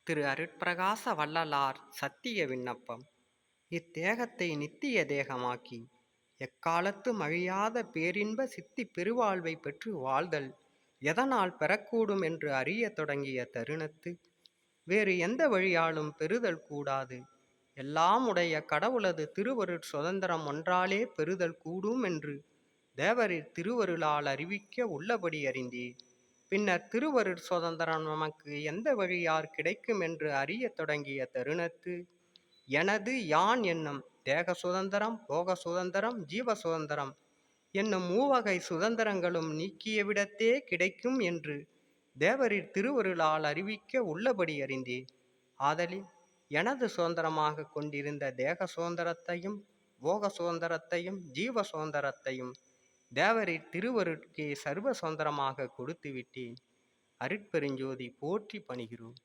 திரு அருட்பிரகாச வள்ளலார் சத்திய விண்ணப்பம். இத்தேகத்தை நித்திய தேகமாக்கி எக்காலத்தும் அழியாத பேரின்ப சித்தி பெருவாழ்வை பெற்று வாழ்தல் எதனால் பெறக்கூடும் என்று அறியத் தொடங்கிய தருணத்து வேறு எந்த வழியாலும் பெறுதல் கூடாது, எல்லாம் உடைய கடவுளது திருவருட் சுதந்திரம் ஒன்றாலே பெறுதல் கூடும் என்று தேவரின் திருவருளால் அறிவிக்க உள்ளபடி அறிந்தேன். பின்னர் திருவருட் சுதந்திரம் நமக்கு எந்த வழியார் கிடைக்கும் என்று அறியத் தொடங்கிய தருணத்து எனது யான் என்னும் தேக சுதந்திரம், போக சுதந்திரம், ஜீவ சுதந்திரம் என்னும் மூவகை சுதந்திரங்களும் நீக்கியவிடத்தே கிடைக்கும் என்று தேவரின் திருவருளால் அறிவிக்க உள்ளபடி அறிந்தேன். ஆதலின் எனது சுதந்திரமாக கொண்டிருந்த தேக சுதந்திரத்தையும் போக சுதந்திரத்தையும் ஜீவ சுதந்திரத்தையும் தேவரின் திருவருட்கே சர்வ சுதந்திரமாக கொடுத்து விட்டேன். அருட்பெருஞ்சோதி போற்றி பணிகிறோம்.